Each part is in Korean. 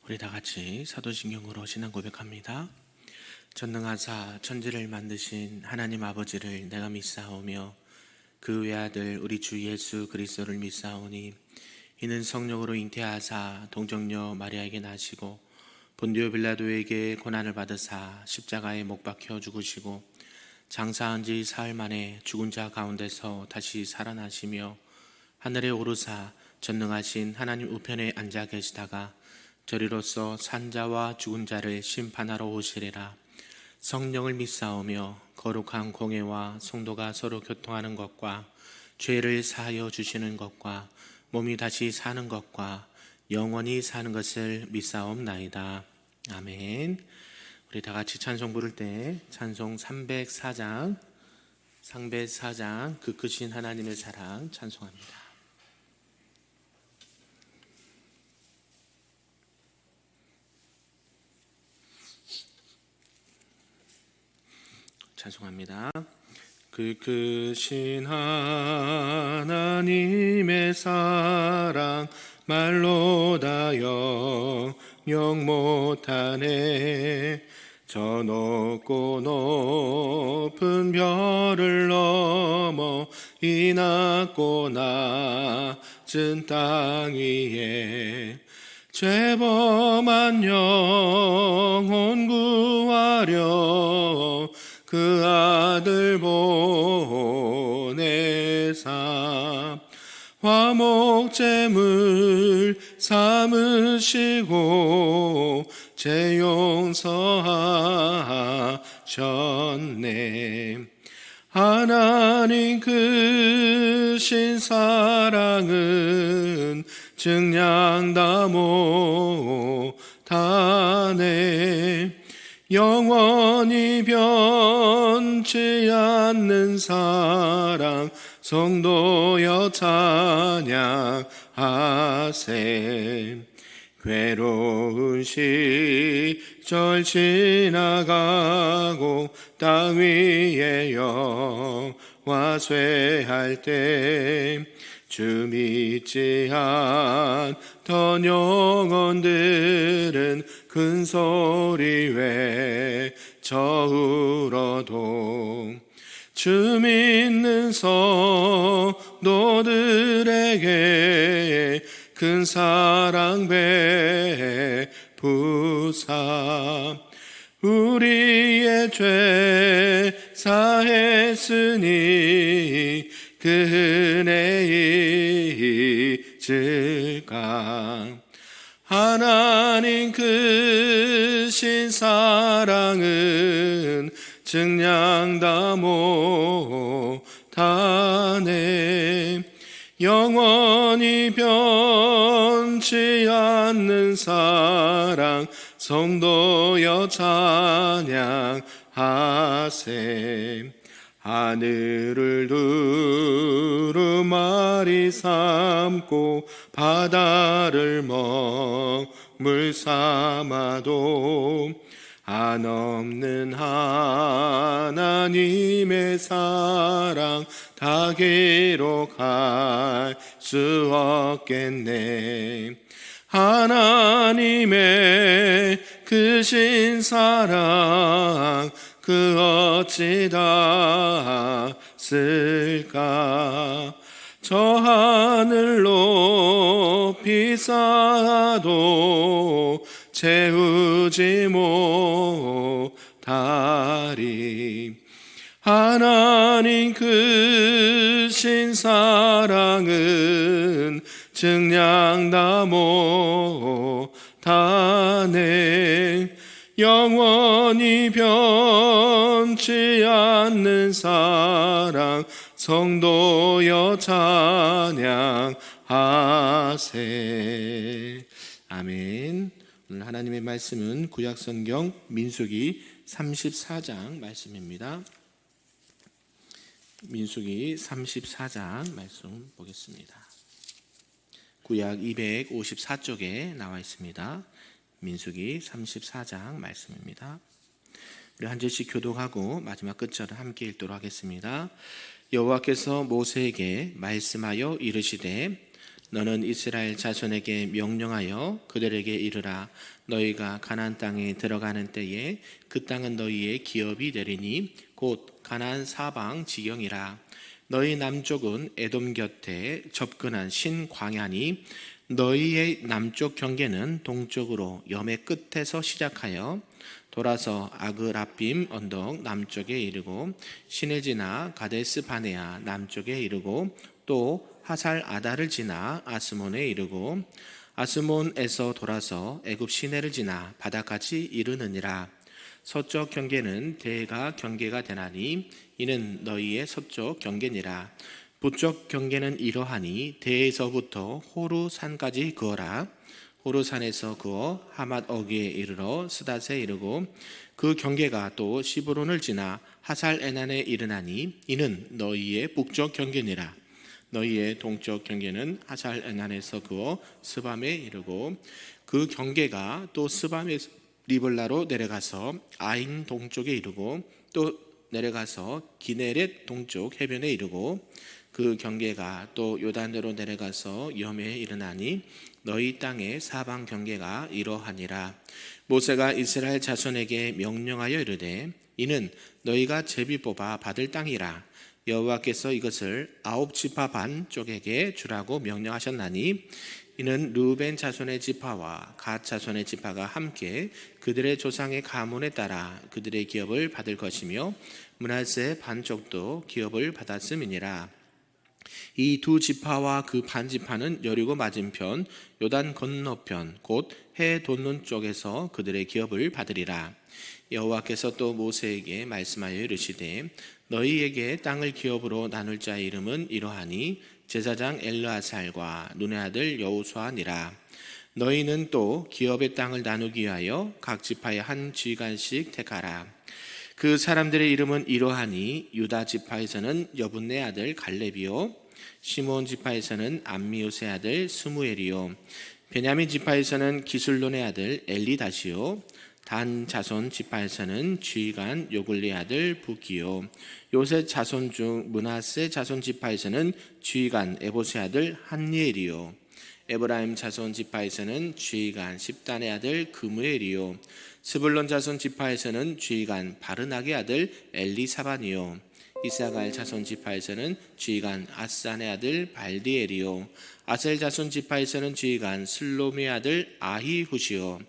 우리 다 같이 사도신경으로 신앙 고백합니다. 전능하사 천지를 만드신 하나님 아버지를 내가 믿사오며 그 외아들 우리 주 예수 그리스도를 믿사오니 이는 성령으로 잉태하사 동정녀 마리아에게 나시고 본디오 빌라도에게 고난을 받으사 십자가에 못 박혀 죽으시고 장사한 지 사흘 만에 죽은 자 가운데서 다시 살아나시며 하늘에 오르사 전능하신 하나님 우편에 앉아 계시다가 저리로서 산자와 죽은 자를 심판하러 오시리라. 성령을 믿사오며 거룩한 공회와 성도가 서로 교통하는 것과 죄를 사하여 주시는 것과 몸이 다시 사는 것과 영원히 사는 것을 믿사옵나이다. 아멘. 우리 다 같이 찬송 부를 때 찬송 304장 그 크신 하나님의 사랑 찬송합니다. 찬송합니다. 그 크신 하나님의 사랑 말로 다 영영 못하네. 저 높고 높은 별을 넘어 이 낮고 낮은 땅 위에 죄범한 영혼 구하려 그 아들 보내사 화목제물 삼으시고 죄 용서하셨네. 하나님 크신 사랑은 증량다 못하네. 영원히 변치 않는 사랑 성도여 찬양하세. 괴로운 시절 지나가고 땅 위에 영화 쇠할 때 주 믿지 않던 영혼들은 큰 소리 외쳐 울어도 주 믿는 성도들에게 큰 사랑 베푸사 우리의 죄 사했으니 그 은혜 잊을까. 하나님 크신 사랑은 증량다 못하네. 영원히 변치 않는 사랑 성도여 찬양하세. 하늘을 두루마리 삼고 바다를 먹물 삼아도 한없는 하나님의 사랑 다 기록할 수 없겠네. 하나님의 크신 사랑 그 어찌 닿았을까. 저 하늘 높이 쌓아도 채우지 못하리. 하나님 크신 사랑은 증량다 못하네. 영원히 변치 않는 사랑 성도여 찬양하세. 아멘. 오늘 하나님의 말씀은 구약성경 민수기 34장 말씀입니다. 민수기 34장 말씀 보겠습니다. 구약 254쪽에 나와 있습니다. 민수기 34장 말씀입니다. 우리 한 절씩 교독하고 마지막 끝절을 함께 읽도록 하겠습니다. 여호와께서 모세에게 말씀하여 이르시되 너는 이스라엘 자손에게 명령하여 그들에게 이르라. 너희가 가나안 땅에 들어가는 때에 그 땅은 너희의 기업이 되리니 곧 가나안 사방 지경이라. 너희 남쪽은 에돔 곁에 접근한 신광야니 너희의 남쪽 경계는 동쪽으로 염의 끝에서 시작하여 돌아서 아그라빔 언덕 남쪽에 이르고 신을 지나 가데스 바네아 남쪽에 이르고 또 하살 아다를 지나 아스몬에 이르고 아스몬에서 돌아서 애굽 시내를 지나 바다까지 이르느니라. 서쪽 경계는 대가 경계가 되나니 이는 너희의 서쪽 경계니라. 북쪽 경계는 이러하니 대에서부터 호루산까지 그어라. 호루산에서 그어 하맛 어귀에 이르러 스닷에 이르고 그 경계가 또 시브론을 지나 하살 에난에 이르나니 이는 너희의 북쪽 경계니라. 너희의 동쪽 경계는 하살 에난에서 그어 스밤에 이르고 그 경계가 또 스밤에 리블라로 내려가서 아인 동쪽에 이르고 또 내려가서 기네렛 동쪽 해변에 이르고 그 경계가 또 요단대로 내려가서 염에 이르나니 너희 땅의 사방 경계가 이러하니라. 모세가 이스라엘 자손에게 명령하여 이르되 이는 너희가 제비 뽑아 받을 땅이라. 여호와께서 이것을 9지파 반 쪽에게 주라고 명령하셨나니 이는 르우벤 자손의 지파와 갓 자손의 지파가 함께 그들의 조상의 가문에 따라 그들의 기업을 받을 것이며 므낫세 반쪽도 기업을 받았음이니라. 이 두 지파와 그 반 지파는 여리고 맞은편 요단 건너편 곧 해 돋는 쪽에서 그들의 기업을 받으리라. 여호와께서 또 모세에게 말씀하여 이르시되 너희에게 땅을 기업으로 나눌 자의 이름은 이러하니 제사장 엘르아살과 눈의 아들 여호수아니라. 너희는 또 기업의 땅을 나누기 위하여 각 지파의 한 지휘관씩 택하라. 그 사람들의 이름은 이러하니 유다 지파에서는 여분네 아들 갈렙이요 시몬 지파에서는 암미우스의 아들 스무엘이요 베냐민 지파에서는 기술론의 아들 엘리다시요 단 자손 지파에서는 지휘관 요글리의 아들 부기요 요셉 자손 중 므낫세 자손 지파에서는 지휘관 에봇의 아들 한니엘이요 에브라임 자손 지파에서는 지휘관 십단의 아들 그무엘이요 스불론 자손 지파에서는 지휘관 바르낙의 아들 엘리사반이요 이사갈 자손 지파에서는 지휘관 아산의 아들 발디엘이요 아셀 자손 지파에서는 지휘관 슬로미의 아들 아히훗이요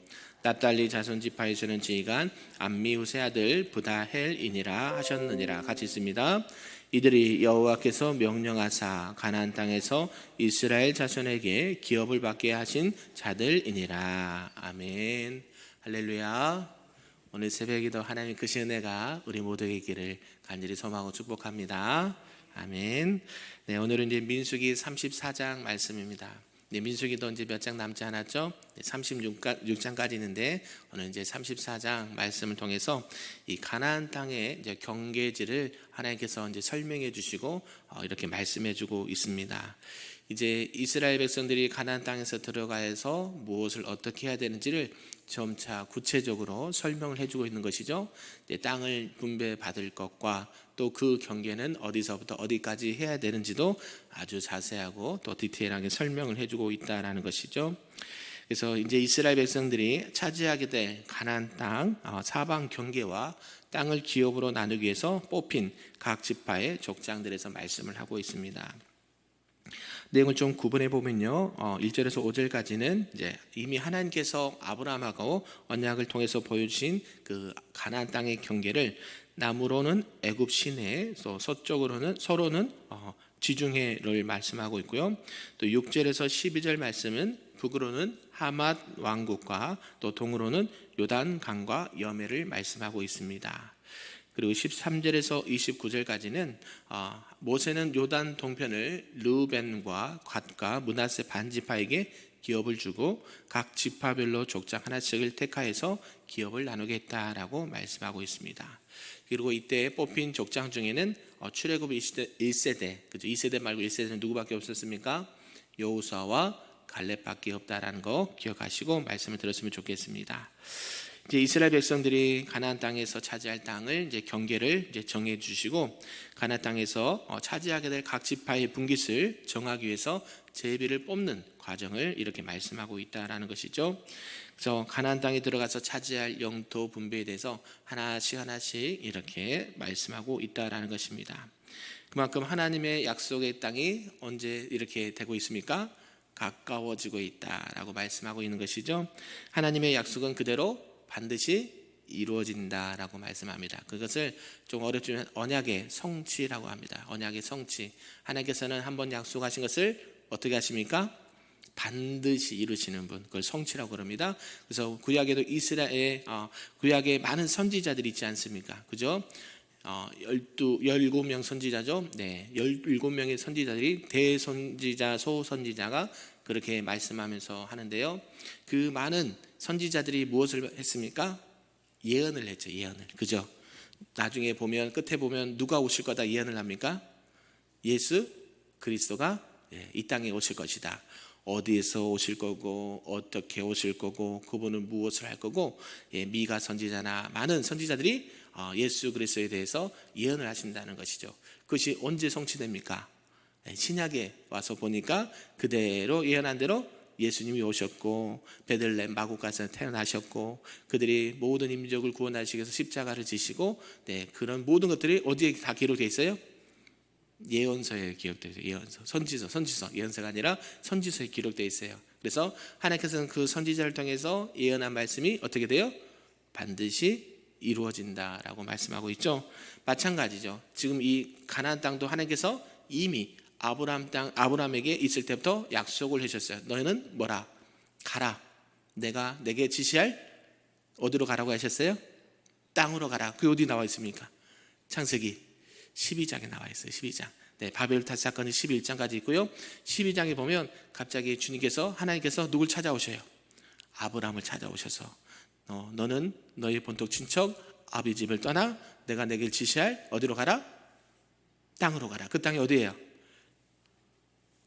납달리 자손 지파에서는 지휘관 암미훗의 아들 부다헬이니라 하셨느니라. 같이 있습니다. 이들이 여호와께서 명령하사 가나안 땅에서 이스라엘 자손에게 기업을 받게 하신 자들이니라. 아멘. 할렐루야. 오늘 새벽에도 하나님 크신 은혜가 우리 모두에게 있기를 간절히 소망하고 축복합니다. 아멘. 네, 오늘은 이제 민수기 34장 말씀입니다. 네, 민수기도 이제 몇 장 남지 않았죠? 36장까지 있는데 오늘 이제 34장 말씀을 통해서 이 가나안 땅의 이제 경계지를 하나님께서 이제 설명해 주시고 이렇게 말씀해 주고 있습니다. 이제 이스라엘 백성들이 가나안 땅에서 들어가서 무엇을 어떻게 해야 되는지를 점차 구체적으로 설명을 해주고 있는 것이죠. 땅을 분배받을 것과 또 그 경계는 어디서부터 어디까지 해야 되는지도 아주 자세하고 또 디테일하게 설명을 해주고 있다라는 것이죠. 그래서 이제 이스라엘 백성들이 차지하게 될 가나안 땅 사방 경계와 땅을 기업으로 나누기 위해서 뽑힌 각 지파의 족장들에서 말씀을 하고 있습니다. 내용을 좀 구분해 보면요, 1절에서 5절까지는 이제 이미 하나님께서 아브라함하고 언약을 통해서 보여주신 그 가나안 땅의 경계를 남으로는 애굽 시내, 또 서쪽으로는 서로는 지중해를 말씀하고 있고요. 또 6절에서 12절 말씀은 북으로는 하맛 왕국과 또 동으로는 요단 강과 여매를 말씀하고 있습니다. 그리고 13절에서 29절까지는 모세는 요단 동편을 르우벤과 갓과 므낫세 반지파에게 기업을 주고 각 지파별로 족장 하나씩을 택하여서 기업을 나누겠다라고 말씀하고 있습니다. 그리고 이때 뽑힌 족장 중에는 출애굽 1세대, 그죠? 2세대 말고 1세대는 누구밖에 없었습니까? 여호수아와 갈렙밖에 없다라는 거 기억하시고 말씀을 들었으면 좋겠습니다. 이제 이스라엘 백성들이 가나안 땅에서 차지할 땅을 이제 경계를 이제 정해 주시고 가나안 땅에서 차지하게 될 각 지파의 분깃을 정하기 위해서 제비를 뽑는 과정을 이렇게 말씀하고 있다라는 것이죠. 그래서 가나안 땅에 들어가서 차지할 영토 분배에 대해서 하나씩 이렇게 말씀하고 있다라는 것입니다. 그만큼 하나님의 약속의 땅이 언제 이렇게 되고 있습니까? 가까워지고 있다라고 말씀하고 있는 것이죠. 하나님의 약속은 그대로 반드시 이루어진다라고 말씀합니다. 그것을 좀 어렵지만 언약의 성취라고 합니다. 언약의 성취. 하나님께서는 한번 약속하신 것을 어떻게 하십니까? 반드시 이루시는 분, 그걸 성취라고 그럽니다. 그래서 구약에도 이스라엘 구약에 많은 선지자들이 있지 않습니까? 그죠? 17명 선지자죠. 네, 17명의 선지자들이 대선지자, 소선지자가 그렇게 말씀하면서 하는데요. 그 많은 선지자들이 무엇을 했습니까? 예언을 했죠. 예언을. 그죠? 나중에 보면 끝에 보면 누가 오실 거다 예언을 합니까? 예수 그리스도가 이 땅에 오실 것이다. 어디에서 오실 거고 어떻게 오실 거고 그분은 무엇을 할 거고 미가 선지자나 많은 선지자들이 예수 그리스도에 대해서 예언을 하신다는 것이죠. 그것이 언제 성취됩니까? 신약에 와서 보니까 그대로 예언한 대로 예수님이 오셨고 베들레헴 마국 가서 태어나셨고 그들이 모든 민족을 구원하시기 위해서 십자가를 지시고 그런 모든 것들이 어디에 다 기록되어 있어요? 예언서에 기록되어 있어요. 예언서, 선지서, 예언서가 아니라 선지서에 기록되어 있어요. 그래서 하나님께서는 그 선지자를 통해서 예언한 말씀이 어떻게 돼요? 반드시 이루어진다라고 말씀하고 있죠. 마찬가지죠. 지금 이 가나안 땅도 하나님께서 이미 아브라함에게 있을 때부터 약속을 해주셨어요. 너희는 뭐라? 가라. 내가 내게 지시할 어디로 가라고 하셨어요? 땅으로 가라. 그게 어디 나와 있습니까? 창세기 12장에 나와 있어요. 12장. 바벨 탓 사건이 11장까지 있고요. 12장에 보면 갑자기 주님께서 하나님께서 누굴 찾아오셔요? 아브라함을 찾아오셔서 너는 너희 본토 친척 아비 집을 떠나 내가 내게 지시할 어디로 가라? 땅으로 가라. 그 땅이 어디예요?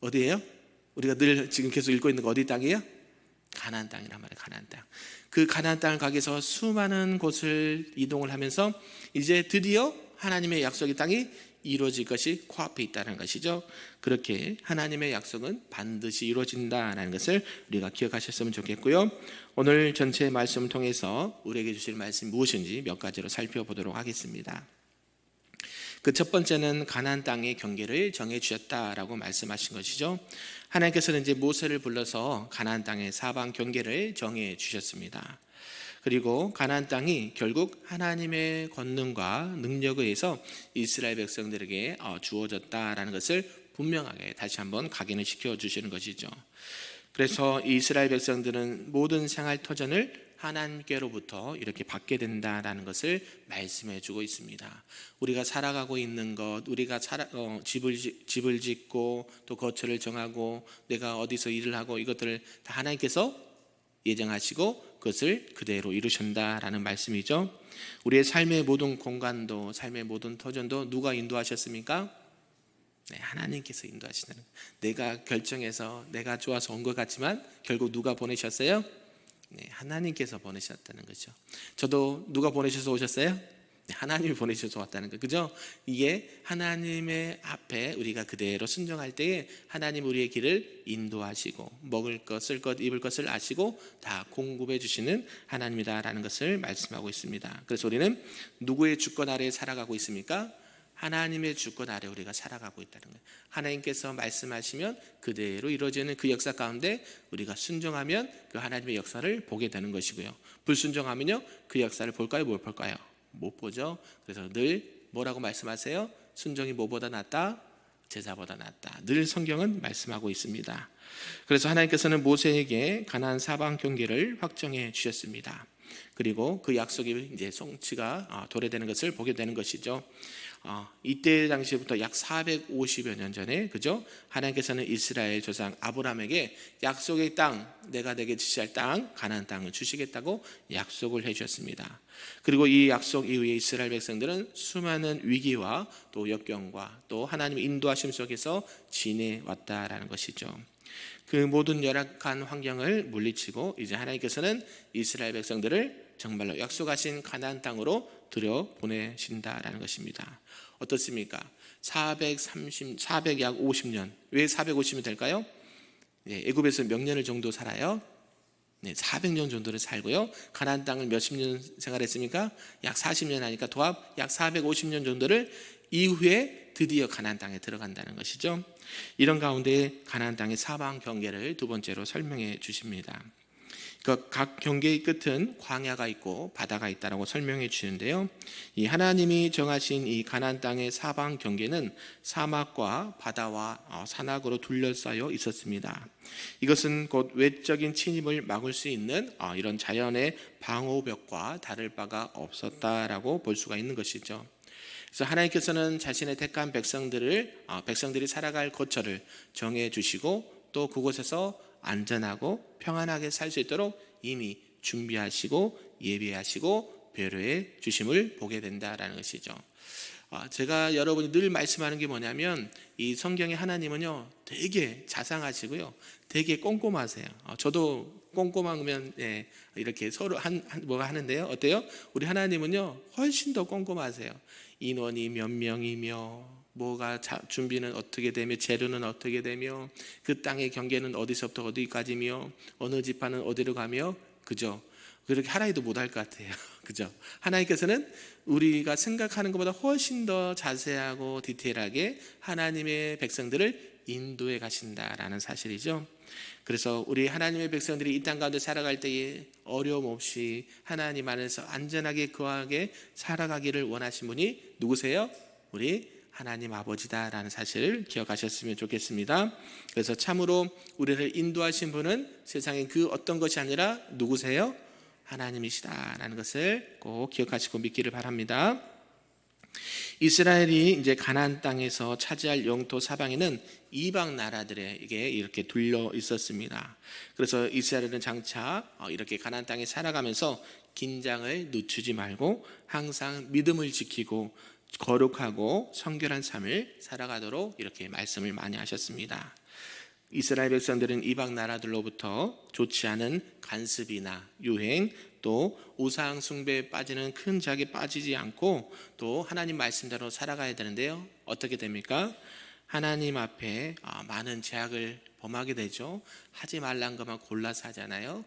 어디예요? 우리가 늘 지금 계속 읽고 있는 거 어디 땅이에요? 가나안 땅이란 말이에요. 가나안 땅. 그 가나안 땅을 가기 위해서 수많은 곳을 이동을 하면서 이제 드디어 하나님의 약속의 땅이 이루어질 것이 코앞에 있다는 것이죠. 그렇게 하나님의 약속은 반드시 이루어진다는 것을 우리가 기억하셨으면 좋겠고요. 오늘 전체 말씀을 통해서 우리에게 주실 말씀이 무엇인지 몇 가지로 살펴보도록 하겠습니다. 그 첫 번째는 가나안 땅의 경계를 정해 주셨다라고 말씀하신 것이죠. 하나님께서는 이제 모세를 불러서 가나안 땅의 사방 경계를 정해 주셨습니다. 그리고 가나안 땅이 결국 하나님의 권능과 능력에 의해서 이스라엘 백성들에게 주어졌다라는 것을 분명하게 다시 한번 각인을 시켜 주시는 것이죠. 그래서 이스라엘 백성들은 모든 생활 터전을 하나님께로부터 이렇게 받게 된다라는 것을 말씀해 주고 있습니다. 우리가 살아가고 있는 것, 우리가 집을 짓고 또 거처를 정하고 내가 어디서 일을 하고 이것들을 다 하나님께서 예정하시고 그것을 그대로 이루신다라는 말씀이죠. 우리의 삶의 모든 공간도 삶의 모든 터전도 누가 인도하셨습니까? 하나님께서 인도하시는. 내가 결정해서 내가 좋아서 온 것 같지만 결국 누가 보내셨어요? 하나님께서 보내셨다는 거죠. 저도 누가 보내셔서 오셨어요? 하나님이 보내셔서 왔다는 거, 그죠? 이게 하나님의 앞에 우리가 그대로 순종할 때에 하나님 우리의 길을 인도하시고 먹을 것, 쓸 것, 입을 것을 아시고 다 공급해 주시는 하나님이다라는 것을 말씀하고 있습니다. 그래서 우리는 누구의 주권 아래에 살아가고 있습니까? 하나님의 주권 아래 우리가 살아가고 있다는 거예요. 하나님께서 말씀하시면 그대로 이루어지는 그 역사 가운데 우리가 순종하면 그 하나님의 역사를 보게 되는 것이고요. 불순종하면요 그 역사를 볼까요? 못 볼까요? 못 보죠. 그래서 늘 뭐라고 말씀하세요? 순종이 뭐보다 낫다? 제사보다 낫다. 늘 성경은 말씀하고 있습니다. 그래서 하나님께서는 모세에게 가나안 사방 경계를 확정해 주셨습니다. 그리고 그 약속이 이제 성취가 도래되는 것을 보게 되는 것이죠. 이때 당시부터 약 450여 년 전에, 그죠? 하나님께서는 이스라엘 조상 아브라함에게 약속의 땅, 내가 내게 지시할 땅, 가나안 땅을 주시겠다고 약속을 해주셨습니다. 그리고 이 약속 이후에 이스라엘 백성들은 수많은 위기와 또 역경과 또 하나님의 인도하심 속에서 지내왔다라는 것이죠. 그 모든 열악한 환경을 물리치고 이제 하나님께서는 이스라엘 백성들을 정말로 약속하신 가나안 땅으로 들여보내신다라는 것입니다. 어떻습니까? 450년. 왜 450이 될까요? 애굽에서 몇 년을 정도 살아요? 400년 정도를 살고요. 가나안 땅을 몇십 년 생활했습니까? 약 40년 하니까 도합 약 450년 정도를 이후에 드디어 가나안 땅에 들어간다는 것이죠. 이런 가운데 가나안 땅의 사방 경계를 두 번째로 설명해 주십니다. 그러니까 각 경계의 끝은 광야가 있고 바다가 있다라고 설명해 주시는데요. 이 하나님이 정하신 이 가나안 땅의 사방 경계는 사막과 바다와 산악으로 둘러싸여 있었습니다. 이것은 곧 외적인 침입을 막을 수 있는 이런 자연의 방호벽과 다를 바가 없었다라고 볼 수가 있는 것이죠. 그래서 하나님께서는 자신의 택한 백성들이 살아갈 거처를 정해 주시고 또 그곳에서 안전하고 평안하게 살 수 있도록 이미 준비하시고 예비하시고 배려해 주심을 보게 된다라는 것이죠. 제가 여러분이 늘 말씀하는 게 뭐냐면 이 성경의 하나님은요 되게 자상하시고요 되게 꼼꼼하세요. 저도 꼼꼼하면 이렇게 서로 뭐가 하는데요. 어때요? 우리 하나님은요 훨씬 더 꼼꼼하세요. 인원이 몇 명이며 뭐가 준비는 어떻게 되며 재료는 어떻게 되며 그 땅의 경계는 어디서부터 어디까지며 어느 지파는 어디로 가며 그죠? 그렇게 하나님도 못할 것 같아요. 그죠? 하나님께서는 우리가 생각하는 것보다 훨씬 더 자세하고 디테일하게 하나님의 백성들을 인도해 가신다라는 사실이죠. 그래서 우리 하나님의 백성들이 이 땅 가운데 살아갈 때에 어려움 없이 하나님 안에서 안전하게 거하게 살아가기를 원하신 분이 누구세요? 우리 하나님 아버지다라는 사실을 기억하셨으면 좋겠습니다. 그래서 참으로 우리를 인도하신 분은 세상의 그 어떤 것이 아니라 누구세요? 하나님이시다라는 것을 꼭 기억하시고 믿기를 바랍니다. 이스라엘이 이제 가나안 땅에서 차지할 영토 사방에는 이방 나라들에게 이렇게 둘러 있었습니다. 그래서 이스라엘은 장차 이렇게 가나안 땅에 살아가면서 긴장을 늦추지 말고 항상 믿음을 지키고 거룩하고 성결한 삶을 살아가도록 이렇게 말씀을 많이 하셨습니다. 이스라엘 백성들은 이방 나라들로부터 좋지 않은 간습이나 유행 또 우상 숭배에 빠지는 큰 죄악에 빠지지 않고 또 하나님 말씀대로 살아가야 되는데요. 어떻게 됩니까? 하나님 앞에 많은 죄악을 범하게 되죠. 하지 말란 것만 골라서 하잖아요.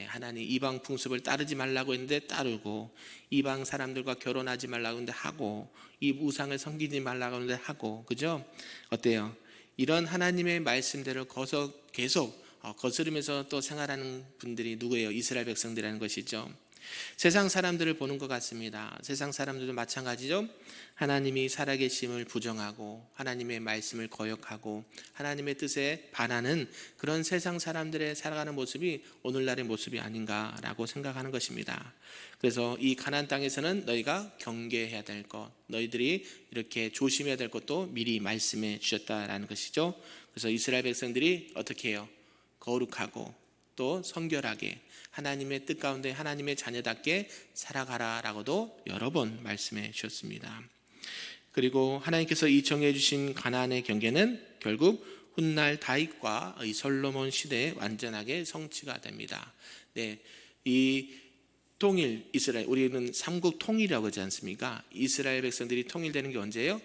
하나님 이방 풍습을 따르지 말라고 했는데 따르고 이방 사람들과 결혼하지 말라고 했는데 하고 이 우상을 섬기지 말라고 했는데 하고 그죠? 어때요? 이런 하나님의 말씀대로 계속 거스르면서 또 생활하는 분들이 누구예요? 이스라엘 백성들이라는 것이죠. 세상 사람들을 보는 것 같습니다. 세상 사람들도 마찬가지죠. 하나님이 살아계심을 부정하고 하나님의 말씀을 거역하고 하나님의 뜻에 반하는 그런 세상 사람들의 살아가는 모습이 오늘날의 모습이 아닌가라고 생각하는 것입니다. 그래서 이 가나안 땅에서는 너희가 경계해야 될 것, 너희들이 이렇게 조심해야 될 것도 미리 말씀해 주셨다라는 것이죠. 그래서 이스라엘 백성들이 어떻게 해요? 거룩하고 또 성결하게 하나님의 뜻 가운데 하나님의 자녀답게 살아가라라고도 여러 번 말씀해 주셨습니다. 그리고 하나님께서 이 정해 주신 가나안의 경계는 결국 훗날 다윗과 이 솔로몬 시대에 완전하게 성취가 됩니다. 이 통일 이스라엘 우리는 삼국 통일이라고 하지 않습니까? 이스라엘 백성들이 통일되는 게 언제예요?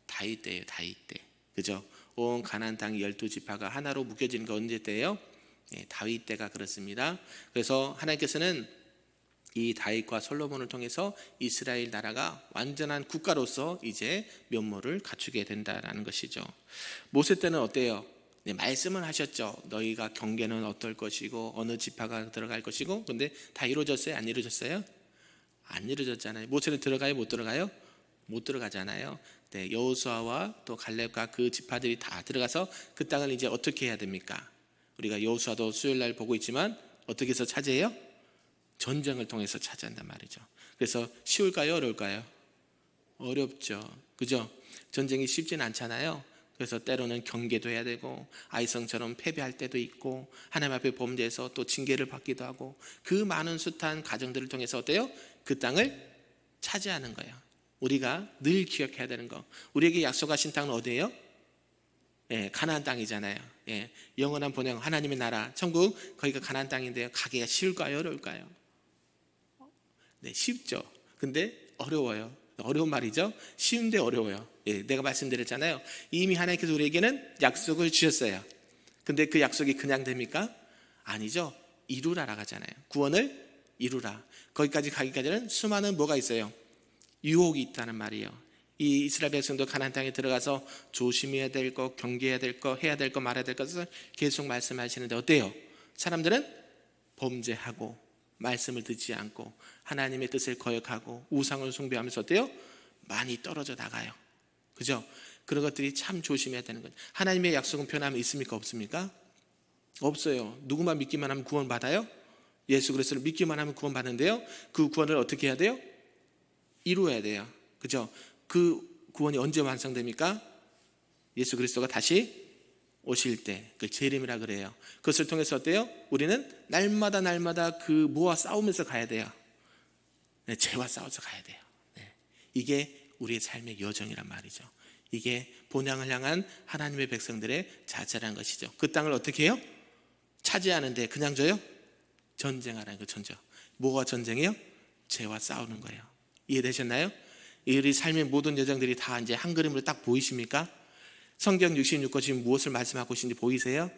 다윗 때예요. 다윗 때. 그죠? 온 가나안 땅 12지파가 하나로 묶여지는 게 언제 때예요? 다윗 때가 그렇습니다. 그래서 하나님께서는 이 다윗과 솔로몬을 통해서 이스라엘 나라가 완전한 국가로서 이제 면모를 갖추게 된다라는 것이죠. 모세 때는 어때요? 말씀은 하셨죠. 너희가 경계는 어떨 것이고 어느 지파가 들어갈 것이고. 근데 다 이루어졌어요? 안 이루어졌어요? 안 이루어졌잖아요. 모세는 들어가요? 못 들어가요? 못 들어가잖아요. 여호수아와 또 갈렙과 그 지파들이 다 들어가서 그 땅을 이제 어떻게 해야 됩니까? 우리가 여호수아도 수요일날 보고 있지만 어떻게 해서 차지해요? 전쟁을 통해서 차지한단 말이죠. 그래서 쉬울까요? 어려울까요? 어렵죠. 그죠? 전쟁이 쉽진 않잖아요. 그래서 때로는 경계도 해야 되고 아이성처럼 패배할 때도 있고 하나님 앞에 범죄해서 또 징계를 받기도 하고 그 많은 숱한 과정들을 통해서 어때요? 그 땅을 차지하는 거예요. 우리가 늘 기억해야 되는 거. 우리에게 약속하신 땅은 어디예요? 가나안 땅이잖아요. 영원한 본영 하나님의 나라 천국 거기가 가나안 땅인데요. 가기가 쉬울까요? 어려울까요? 쉽죠. 근데 어려워요. 어려운 말이죠. 쉬운데 어려워요. 내가 말씀드렸잖아요. 이미 하나님께서 우리에게는 약속을 주셨어요. 근데 그 약속이 그냥 됩니까? 아니죠. 이루라라고 하잖아요. 구원을 이루라. 거기까지 가기까지는 수많은 뭐가 있어요? 유혹이 있다는 말이에요. 이 이스라엘 백성도 가나안 땅에 들어가서 조심해야 될 것, 경계해야 될 것, 해야 될 것, 말해야 될 것을 계속 말씀하시는데 어때요? 사람들은 범죄하고 말씀을 듣지 않고 하나님의 뜻을 거역하고 우상을 숭배하면서 어때요? 많이 떨어져 나가요. 그죠? 그런 것들이 참 조심해야 되는 거죠. 하나님의 약속은 변함이 있습니까? 없습니까? 없어요. 누구만 믿기만 하면 구원 받아요? 예수 그리스도를 믿기만 하면 구원 받는데요. 그 구원을 어떻게 해야 돼요? 이루어야 돼요. 그죠? 그 구원이 언제 완성됩니까? 예수 그리스도가 다시 오실 때, 그 재림이라 그래요. 그것을 통해서 어때요? 우리는 날마다 그 뭐와 싸우면서 가야 돼요. 네, 죄와 싸워서 가야 돼요. 네. 이게 우리의 삶의 여정이란 말이죠. 이게 본향을 향한 하나님의 백성들의 자세라는 것이죠. 그 땅을 어떻게 해요? 차지하는데 그냥 줘요? 전쟁하라는 거 전쟁. 뭐가 전쟁이에요? 죄와 싸우는 거예요. 이해되셨나요? 우리 삶의 모든 여정들이 다 이제 한 그림으로 딱 보이십니까? 성경 66권 지금 무엇을 말씀하고 계신지 보이세요?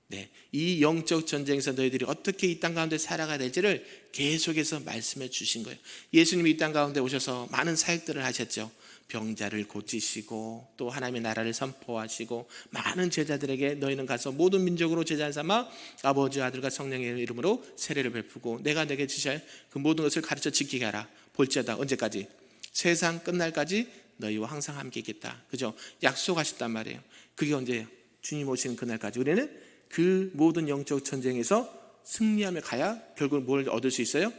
네, 이 영적 전쟁에서 너희들이 어떻게 이 땅 가운데 살아가야 될지를 계속해서 말씀해 주신 거예요. 예수님이 이 땅 가운데 오셔서 많은 사역들을 하셨죠. 병자를 고치시고 또 하나님의 나라를 선포하시고 많은 제자들에게 너희는 가서 모든 민족으로 제자 삼아 아버지 아들과 성령의 이름으로 세례를 베푸고 내가 내게 주실 그 모든 것을 가르쳐 지키게 하라. 볼지어다 언제까지? 세상 끝날까지 너희와 항상 함께 있겠다. 그죠? 약속하셨단 말이에요. 그게 언제예요? 주님 오시는 그날까지 우리는 그 모든 영적 전쟁에서 승리하며 가야 결국 뭘 얻을 수 있어요?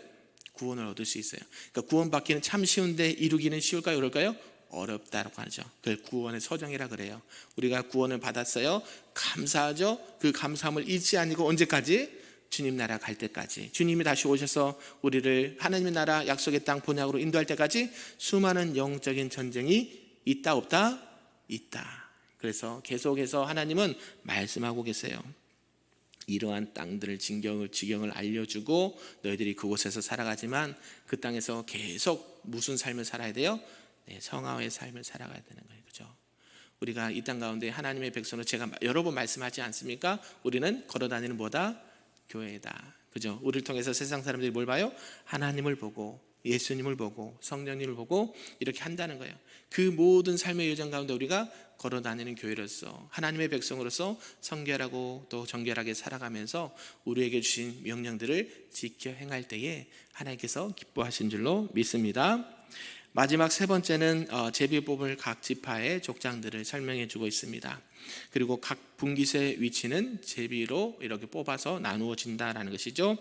구원을 얻을 수 있어요. 그러니까 구원받기는 참 쉬운데 이루기는 쉬울까요? 어려울까요? 어렵다라고 하죠. 그걸 구원의 서정이라 그래요. 우리가 구원을 받았어요. 감사하죠. 그 감사함을 잊지 아니고 언제까지? 주님 나라 갈 때까지. 주님이 다시 오셔서 우리를 하나님의 나라 약속의 땅 본향으로 인도할 때까지 수많은 영적인 전쟁이 있다 없다? 있다. 그래서 계속해서 하나님은 말씀하고 계세요. 이러한 땅들을 지경을 알려주고 너희들이 그곳에서 살아가지만 그 땅에서 계속 무슨 삶을 살아야 돼요? 네, 성화의 삶을 살아가야 되는 거예요. 그죠? 우리가 이 땅 가운데 하나님의 백성으로 제가 여러 번 말씀하지 않습니까? 우리는 걸어다니는 뭐다? 교회다. 그죠? 우리를 통해서 세상 사람들이 뭘 봐요? 하나님을 보고 예수님을 보고 성령님을 보고 이렇게 한다는 거예요. 그 모든 삶의 여정 가운데 우리가 걸어다니는 교회로서 하나님의 백성으로서 성결하고 또 정결하게 살아가면서 우리에게 주신 명령들을 지켜 행할 때에 하나님께서 기뻐하신 줄로 믿습니다. 마지막 세 번째는 제비 뽑을 각 지파의 족장들을 설명해 주고 있습니다. 그리고 각 분깃의 위치는 제비로 이렇게 뽑아서 나누어진다라는 것이죠.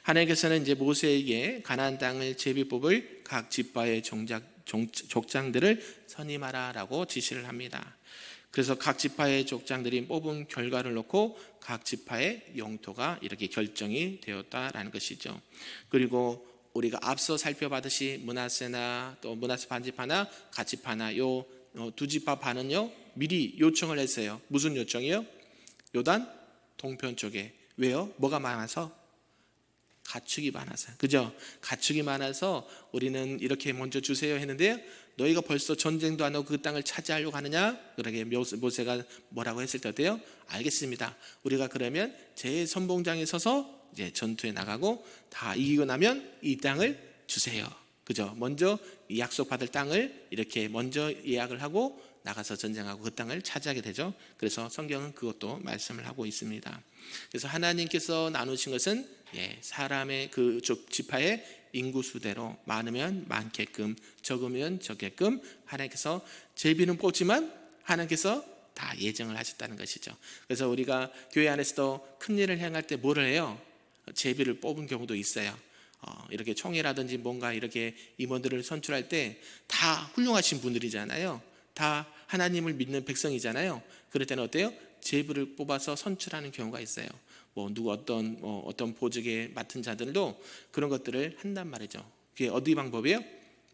하나님께서는 이제 모세에게 가나안 땅을 제비 뽑을 각 지파의 족장들을 선임하라라고 지시를 합니다. 그래서 각 지파의 족장들이 뽑은 결과를 놓고 각 지파의 영토가 이렇게 결정이 되었다라는 것이죠. 그리고 우리가 앞서 살펴봤듯이 므낫세나 또 므낫세 반지파나 갓지파나 요 두 지파 반은요 미리 요청을 했어요. 무슨 요청이요? 요단 동편 쪽에. 왜요? 뭐가 많아서? 가축이 많아서. 그죠? 가축이 많아서 우리는 이렇게 먼저 주세요 했는데요, 너희가 벌써 전쟁도 안 하고 그 땅을 차지하려고 하느냐? 그러게 모세가 뭐라고 했을 때 어때요? 알겠습니다. 우리가 그러면 제 선봉장에 서서 이제 전투에 나가고 다 이기고 나면 이 땅을 주세요. 그죠? 먼저 이 약속받을 땅을 이렇게 먼저 예약을 하고 나가서 전쟁하고 그 땅을 차지하게 되죠. 그래서 성경은 그것도 말씀을 하고 있습니다. 그래서 하나님께서 나누신 것은 사람의 그 지파의 인구수대로 많으면 많게끔 적으면 적게끔 하나님께서 제비는 뽑지만 하나님께서 다 예정을 하셨다는 것이죠. 그래서 우리가 교회 안에서도 큰 일을 행할 때 뭐를 해요? 제비를 뽑은 경우도 있어요. 이렇게 총회라든지 뭔가 이렇게 임원들을 선출할 때 다 훌륭하신 분들이잖아요. 다 하나님을 믿는 백성이잖아요. 그럴 때는 어때요? 제비를 뽑아서 선출하는 경우가 있어요. 누구 어떤 보직에 맡은 자들도 그런 것들을 한단 말이죠. 그게 어디 방법이에요?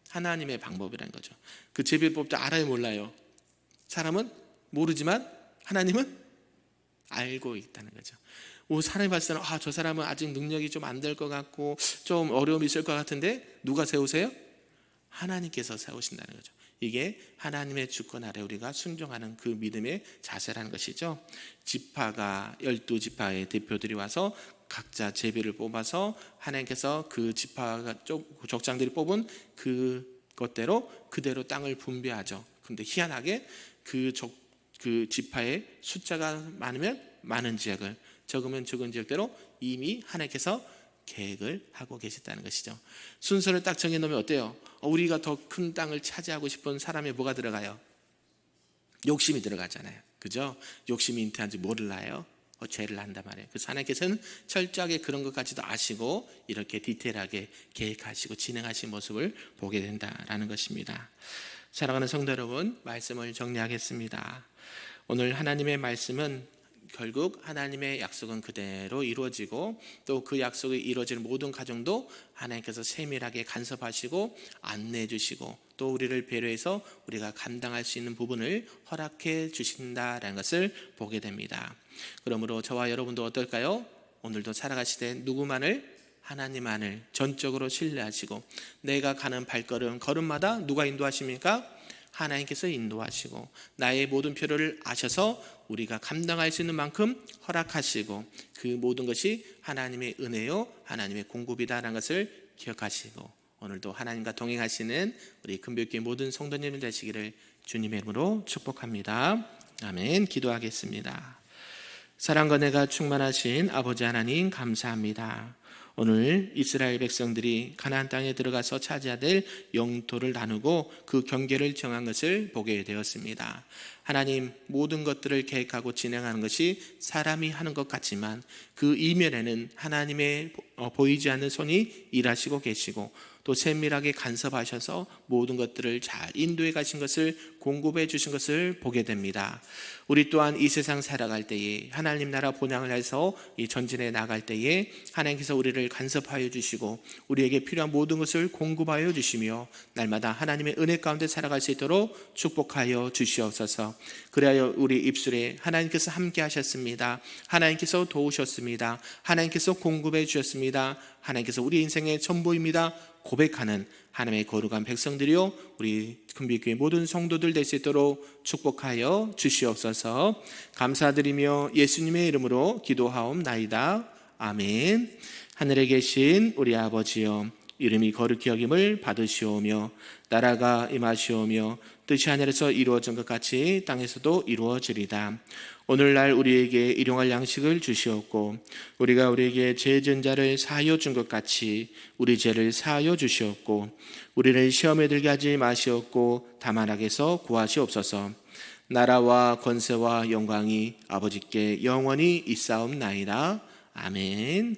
하나님의 방법이라는 거죠. 그 제비를 뽑을 때 알아요, 몰라요? 사람은 모르지만 하나님은 알고 있다는 거죠. 사람이 봤을 때는 저 사람은 아직 능력이 좀 안 될 것 같고 좀 어려움이 있을 것 같은데 누가 세우세요? 하나님께서 세우신다는 거죠. 이게 하나님의 주권 아래 우리가 순종하는 그 믿음의 자세라는 것이죠. 지파가 12지파의 대표들이 와서 각자 제비를 뽑아서 하나님께서 그 지파가 족장들이 뽑은 그것대로 그대로 땅을 분배하죠. 그런데 희한하게 그 지파의 숫자가 많으면 많은 지역을, 적으면 적은 지역대로 이미 하나님께서 계획을 하고 계셨다는 것이죠. 순서를 딱 정해놓으면 어때요? 우리가 더 큰 땅을 차지하고 싶은 사람의 뭐가 들어가요? 욕심이 들어가잖아요. 그죠? 욕심이 잉태한지 몰라요. 죄를 한단 말이에요. 그래서 하나님께서는 철저하게 그런 것까지도 아시고 이렇게 디테일하게 계획하시고 진행하신 모습을 보게 된다라는 것입니다. 사랑하는 성도 여러분, 말씀을 정리하겠습니다. 오늘 하나님의 말씀은 결국 하나님의 약속은 그대로 이루어지고 또 그 약속이 이루어지는 모든 과정도 하나님께서 세밀하게 간섭하시고 안내해 주시고 또 우리를 배려해서 우리가 감당할 수 있는 부분을 허락해 주신다라는 것을 보게 됩니다. 그러므로 저와 여러분도 어떨까요? 오늘도 살아가시되 누구만을? 하나님만을 전적으로 신뢰하시고 내가 가는 걸음마다 누가 인도하십니까? 하나님께서 인도하시고 나의 모든 필요를 아셔서 우리가 감당할 수 있는 만큼 허락하시고 그 모든 것이 하나님의 은혜요 하나님의 공급이다라는 것을 기억하시고 오늘도 하나님과 동행하시는 우리 금빛교회 모든 성도님들 되시기를 주님의 이름으로 축복합니다. 아멘. 기도하겠습니다. 사랑과 은혜가 충만하신 아버지 하나님 감사합니다. 오늘 이스라엘 백성들이 가나안 땅에 들어가서 차지해야 될 영토를 나누고 그 경계를 정한 것을 보게 되었습니다. 하나님, 모든 것들을 계획하고 진행하는 것이 사람이 하는 것 같지만 그 이면에는 하나님의 보이지 않는 손이 일하시고 계시고 또 세밀하게 간섭하셔서 모든 것들을 잘 인도해 가신 것을 공급해 주신 것을 보게 됩니다. 우리 또한 이 세상 살아갈 때에 하나님 나라 본향을 해서 이 전진해 나갈 때에 하나님께서 우리를 간섭하여 주시고 우리에게 필요한 모든 것을 공급하여 주시며 날마다 하나님의 은혜 가운데 살아갈 수 있도록 축복하여 주시옵소서. 그래야 우리 입술에 하나님께서 함께 하셨습니다. 하나님께서 도우셨습니다. 하나님께서 공급해 주셨습니다. 하나님께서 우리 인생의 전부입니다. 고백하는 하나님의 거룩한 백성들이요 우리 금빛교회 모든 성도들 될 수 있도록 축복하여 주시옵소서. 감사드리며 예수님의 이름으로 기도하옵나이다. 아멘. 하늘에 계신 우리 아버지여, 이름이 거룩히 여김을 받으시오며 나라가 임하시오며 뜻이 하늘에서 이루어진 것 같이 땅에서도 이루어지리다. 오늘날 우리에게 일용할 양식을 주시옵고 우리가 우리에게 죄 지은 자를 사하여 준 것 같이 우리 죄를 사하여 주시옵고 우리를 시험에 들게 하지 마시옵고 다만 악에서 구하시옵소서. 나라와 권세와 영광이 아버지께 영원히 있사옵나이다. 아멘.